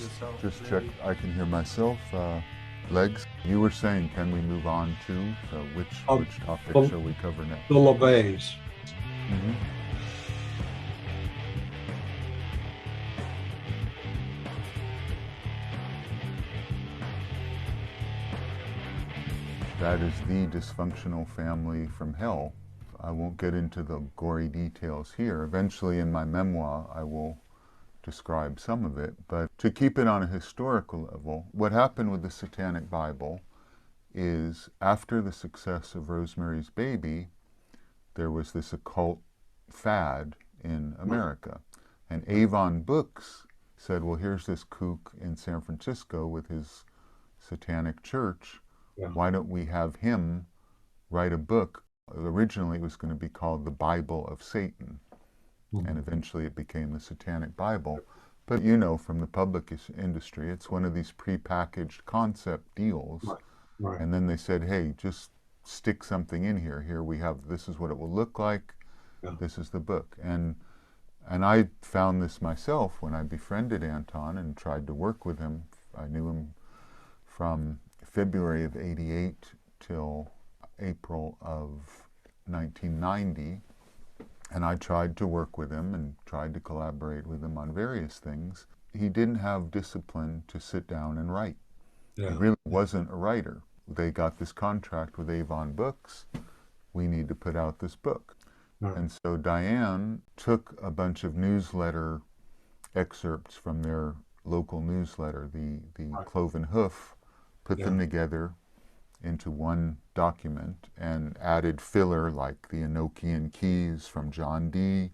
yourself? Just check. I can hear myself. Legs. You were saying, can we move on to which topic shall we cover next? The LaVeys. Mhm. That is the dysfunctional family from hell. I won't get into the gory details here. Eventually in my memoir I will describe some of it, but to keep it on a historical level, what happened with the Satanic Bible is after the success of Rosemary's Baby, there was this occult fad in America. And Avon Books said, well, here's this kook in San Francisco with his satanic church. Yeah. Why don't we have him write a book? Originally it was going to be called The Bible of Satan. And eventually it became the Satanic Bible. But you know, from the public industry, it's one of these prepackaged concept deals. Right. And then they said, hey, just stick something in here. Here we have, this is what it will look like. Yeah. This is the book. And I found this myself when I befriended Anton and tried to work with him. I knew him from February of '88 till April of 1990. And I tried to work with him and tried to collaborate with him on various things. He didn't have discipline to sit down and write. Yeah. He really wasn't a writer. They got this contract with Avon Books. We need to put out this book. Right. And so Diane took a bunch of newsletter excerpts from their local newsletter, the Cloven Hoof, put them together into one document and added filler like the Enochian keys from John Dee,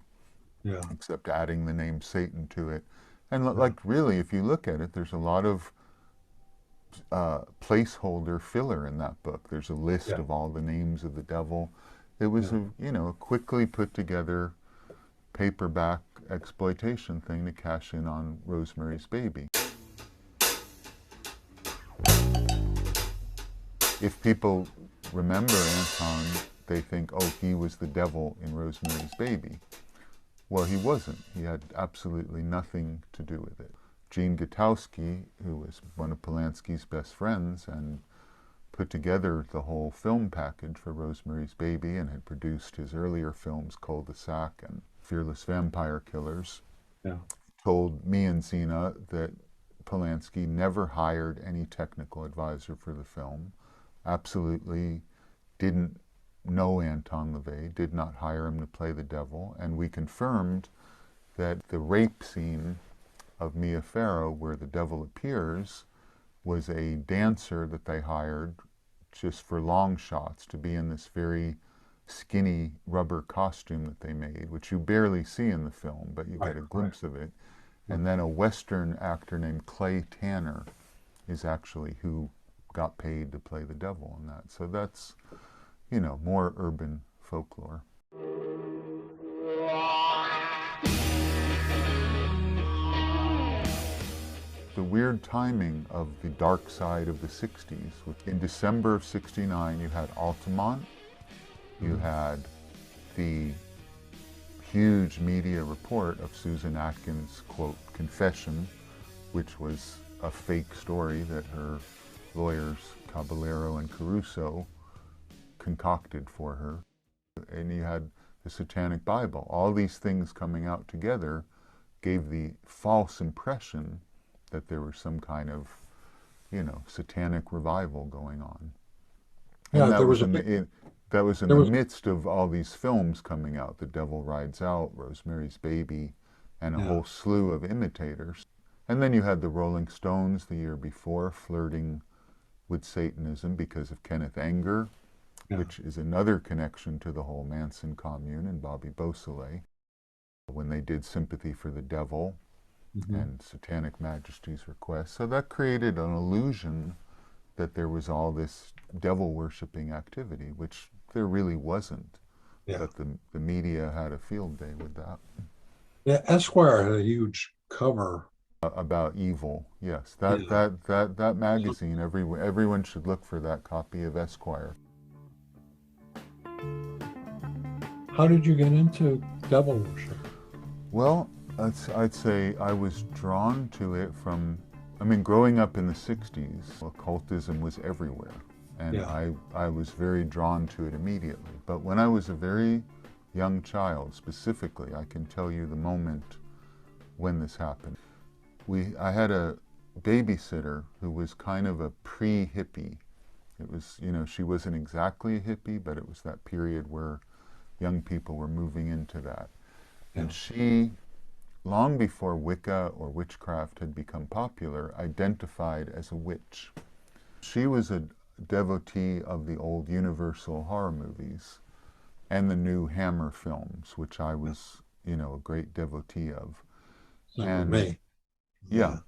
except adding the name Satan to it. And like really, if you look at it, there's a lot of placeholder filler in that book. There's a list of all the names of the devil. It was a quickly put together paperback exploitation thing to cash in on Rosemary's Baby. If people remember Anton, they think, oh, he was the devil in Rosemary's Baby. Well, he wasn't. He had absolutely nothing to do with it. Gene Gutowski, who was one of Polanski's best friends and put together the whole film package for Rosemary's Baby and had produced his earlier films, Cul-de-sac and Fearless Vampire Killers, told me and Zena that Polanski never hired any technical advisor for the film, absolutely didn't know Anton LaVey, did not hire him to play the devil, and we confirmed that the rape scene of Mia Farrow, where the devil appears, was a dancer that they hired just for long shots to be in this very skinny rubber costume that they made, which you barely see in the film, but you get a glimpse of it. And then a Western actor named Clay Tanner is actually who got paid to play the devil in that. So that's, you know, more urban folklore. The weird timing of the dark side of the 60s. In December of '69, you had Altamont, you had the huge media report of Susan Atkins' quote, confession, which was a fake story that her lawyers, Caballero and Caruso, concocted for her. And you had the Satanic Bible. All these things coming out together gave the false impression that there was some kind of, you know, satanic revival going on. And that was in the midst of all these films coming out, The Devil Rides Out, Rosemary's Baby, and a whole slew of imitators. And then you had the Rolling Stones the year before flirting with Satanism because of Kenneth Anger, which is another connection to the whole Manson commune and Bobby Beausoleil, when they did Sympathy for the Devil and Satanic Majesty's Request. So that created an illusion that there was all this devil-worshipping activity, which there really wasn't. But the media had a field day with that. Yeah, Esquire had a huge cover. About evil, yes. That magazine, everyone should look for that copy of Esquire. How did you get into devil worship? Well, I'd say I was drawn to it from I mean, growing up in the 60s, occultism was everywhere. And Yeah. I was very drawn to it immediately. But when I was a very young child, specifically, I can tell you the moment when this happened. I had a babysitter who was kind of a pre-hippie. It was, you know, she wasn't exactly a hippie, but it was that period where young people were moving into that. And she, long before Wicca or witchcraft had become popular, identified as a witch. She was a devotee of the old Universal horror movies and the new Hammer films, which I was, you know, a great devotee of. Same with And me. yeah,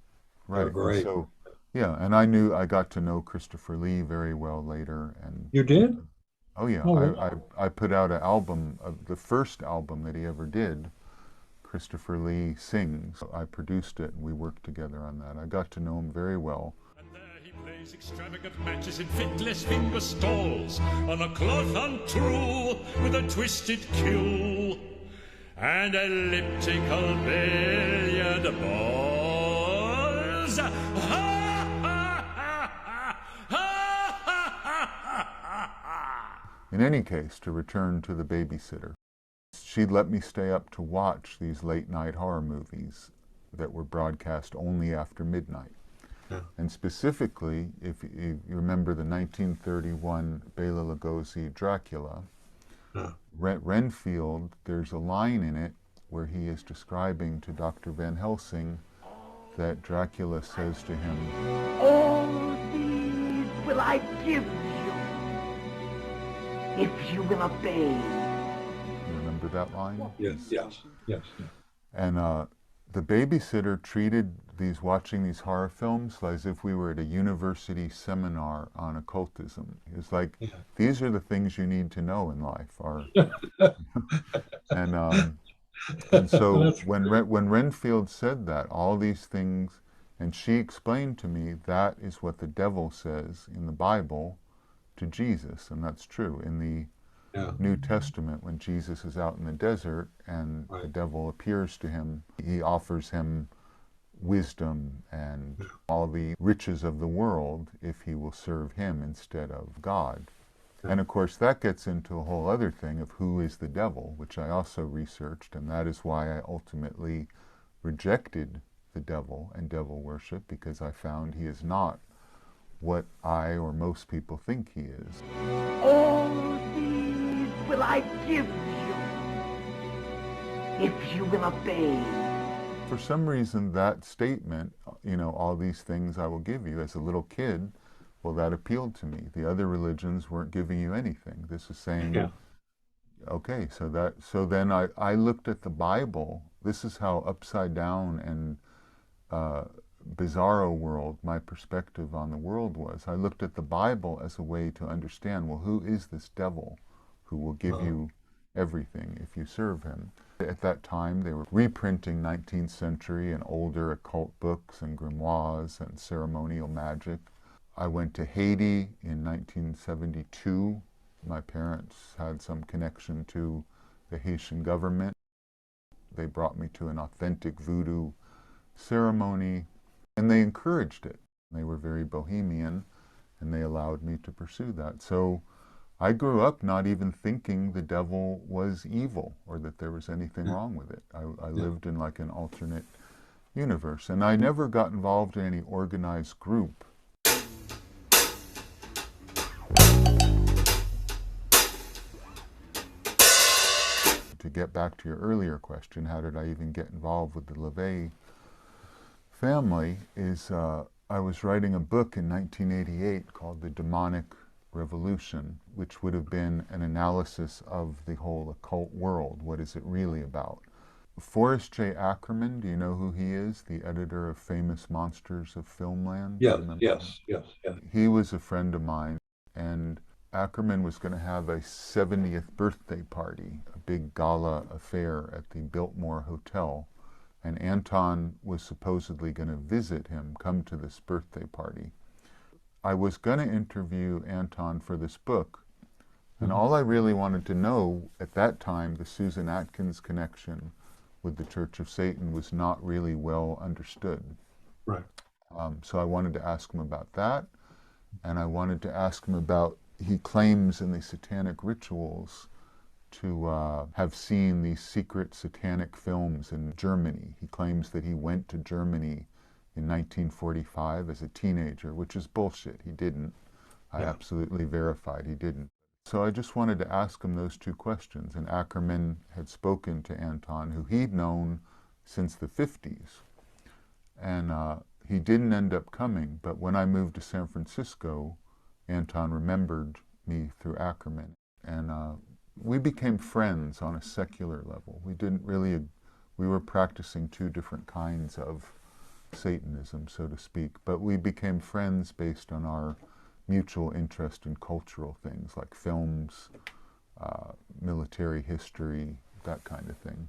They're right. And great. so, yeah, and I got to know Christopher Lee very well later. And You did? oh yeah, Oh, wow. I put out an album, the first album that he ever did, Christopher Lee Sings. I produced it and we worked together on that. I got to know him very well. And there he plays extravagant matches in fitless finger stalls, on a cloth untrue with a twisted cue, and elliptical billiard balls. Ha ha ha ha ha ha ha ha. In any case, to return to the babysitter, she'd let me stay up to watch these late night horror movies that were broadcast only after midnight. Yeah. And specifically, if you remember the 1931 Bela Lugosi Dracula, Yeah. Renfield, there's a line in it where he is describing to Dr. Van Helsing that Dracula says to him, All these will I give you, if you will obey. you remember that line? Yes, yes, yes. And the babysitter treated watching these horror films as if we were at a university seminar on occultism. It's like, these are the things you need to know in life. And so when Renfield said that, all these things, and she explained to me that is what the devil says in the Bible to Jesus, and that's true. In the New Testament, when Jesus is out in the desert and the devil appears to him, he offers him wisdom and all the riches of the world if he will serve him instead of God. And of course that gets into a whole other thing of who is the devil, which I also researched, and that is why I ultimately rejected the devil and devil worship, because I found he is not what I or most people think he is. All these will I give you, if you will obey. For some reason, that statement, you know, all these things I will give you, as a little kid, well, that appealed to me. The other religions weren't giving you anything. This is saying, okay, so then I looked at the Bible. This is how upside down and bizarro world my perspective on the world was. I looked at the Bible as a way to understand, well, who is this devil who will give you everything if you serve him? At that time, they were reprinting 19th century and older occult books and grimoires and ceremonial magic. I went to Haiti in 1972. My parents had some connection to the Haitian government. They brought me to an authentic voodoo ceremony, and they encouraged it. They were very bohemian, and they allowed me to pursue that. So I grew up not even thinking the devil was evil or that there was anything wrong with it. I lived in like an alternate universe, and I never got involved in any organized group. To get back to your earlier question, how did I even get involved with the LaVey family, is I was writing a book in 1988 called The Demonic Revolution, which would have been an analysis of the whole occult world. What is it really about? Forrest J. Ackerman, do you know who he is? The editor of Famous Monsters of Filmland? Yes, yes, yes, yes. He was a friend of mine, and Ackerman was going to have a 70th birthday party, a big gala affair at the Biltmore Hotel. And Anton was supposedly going to visit him, come to this birthday party. I was going to interview Anton for this book, and all I really wanted to know at that time, the Susan Atkins connection with the Church of Satan was not really well understood. Right. So I wanted to ask him about that, and I wanted to ask him about, he claims in the satanic rituals to have seen these secret satanic films in Germany. He claims that he went to Germany in 1945 as a teenager, which is bullshit. He didn't. I absolutely verified he didn't. So I just wanted to ask him those two questions. And Ackerman had spoken to Anton, who he'd known since the 50s. And he didn't end up coming, but when I moved to San Francisco, Anton remembered me through Ackerman. And we became friends on a secular level. We didn't really, we were practicing two different kinds of Satanism, so to speak, but we became friends based on our mutual interest in cultural things like films, military history, that kind of thing.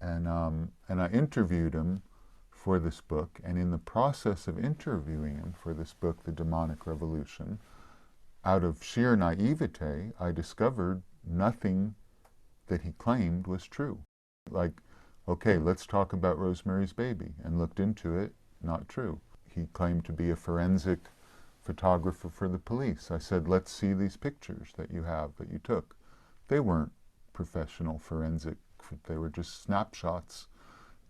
And I interviewed him for this book, and in the process of interviewing him for this book, The Demonic Revolution, out of sheer naivete, I discovered nothing that he claimed was true. Like, okay, let's talk about Rosemary's Baby, and looked into it, not true. He claimed to be a forensic photographer for the police. I said, let's see these pictures that you have, that you took. They weren't professional forensic, they were just snapshots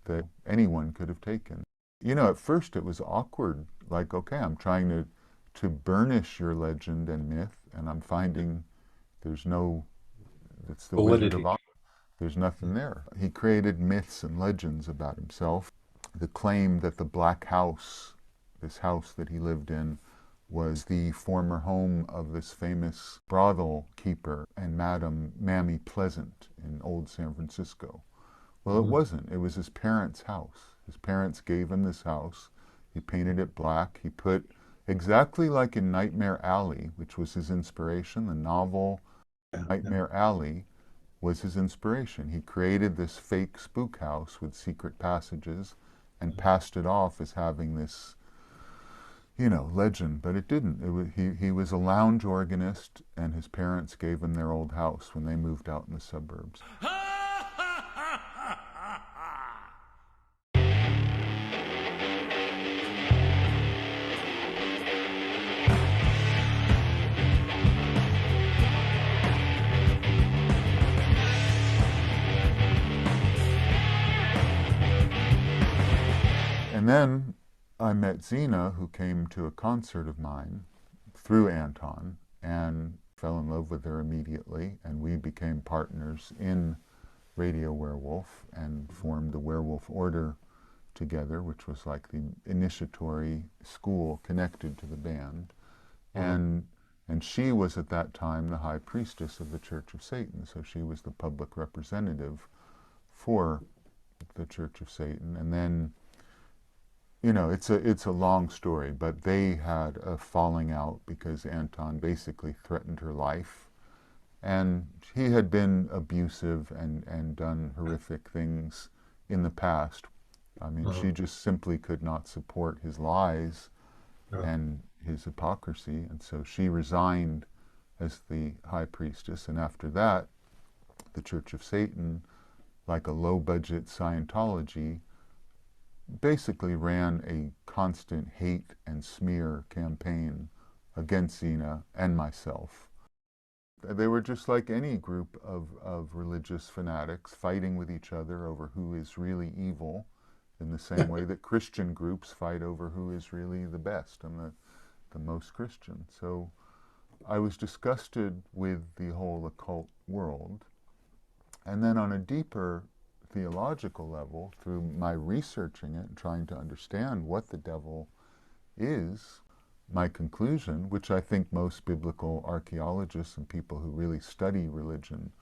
that anyone could have taken. You know, at first it was awkward, like, okay, I'm trying to burnish your legend and myth, and I'm finding there's no, it's the Wizard of Oz. There's nothing there. He created myths and legends about himself. The claim that the Black House, this house that he lived in, was the former home of this famous brothel keeper and Madame Mammy Pleasant in old San Francisco. Well, it wasn't. It was his parents' house. His parents gave him this house. He painted it black. He put, exactly like in Nightmare Alley, which was his inspiration, the novel Nightmare Alley was his inspiration. He created this fake spook house with secret passages and passed it off as having this, you know, legend, but it didn't. It was, he was a lounge organist, and his parents gave him their old house when they moved out in the suburbs. And then I met Zena, who came to a concert of mine through Anton, and fell in love with her immediately, and we became partners in Radio Werewolf and formed the Werewolf Order together, which was like the initiatory school connected to the band. And she was at that time the high priestess of the Church of Satan, so she was the public representative for the Church of Satan. And then, you know, it's a long story, but they had a falling out because Anton basically threatened her life. And he had been abusive and done horrific things in the past. I mean, she just simply could not support his lies and his hypocrisy. And so she resigned as the high priestess. And after that, the Church of Satan, like a low-budget Scientology, basically ran a constant hate and smear campaign against Zena and myself. They were just like any group of religious fanatics fighting with each other over who is really evil, in the same way that Christian groups fight over who is really the best and the most Christian. So I was disgusted with the whole occult world. And then on a deeper theological level, through my researching it and trying to understand what the devil is, my conclusion, which I think most biblical archaeologists and people who really study religion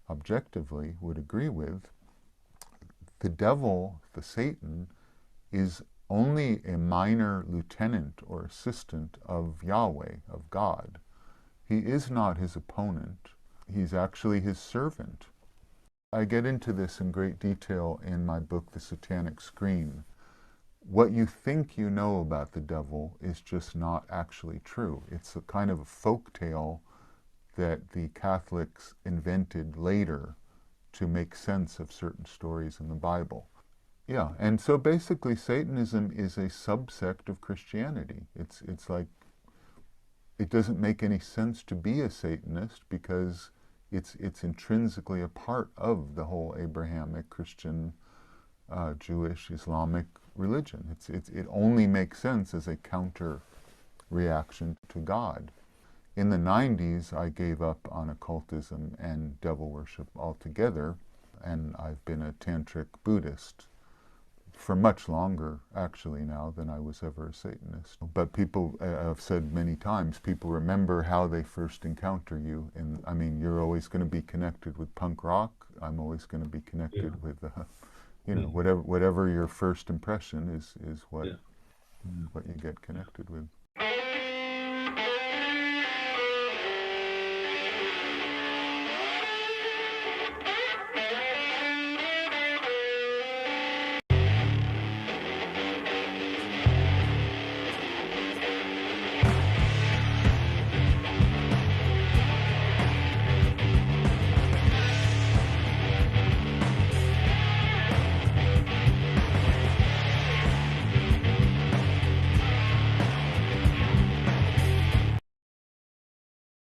objectively would agree with, the devil, the Satan, is only a minor lieutenant or assistant of Yahweh, of God. He is not his opponent. He's actually his servant. I get into this in great detail in my book, The Satanic Screen. What you think you know about the devil is just not actually true. It's a kind of a folk tale that the Catholics invented later to make sense of certain stories in the Bible. Yeah, and so basically Satanism is a subsect of Christianity. It's like it doesn't make any sense to be a Satanist because it's intrinsically a part of the whole Abrahamic Christian, Jewish, Islamic religion. It only makes sense as a counter reaction to God. In the 90s, I gave up on occultism and devil worship altogether, and I've been a tantric Buddhist for much longer, actually, now than I was ever a Satanist. But people, I've said many times, people remember how they first encounter you. And I mean, you're always going to be connected with punk rock. I'm always going to be connected with, you know, whatever your first impression is what you get connected with.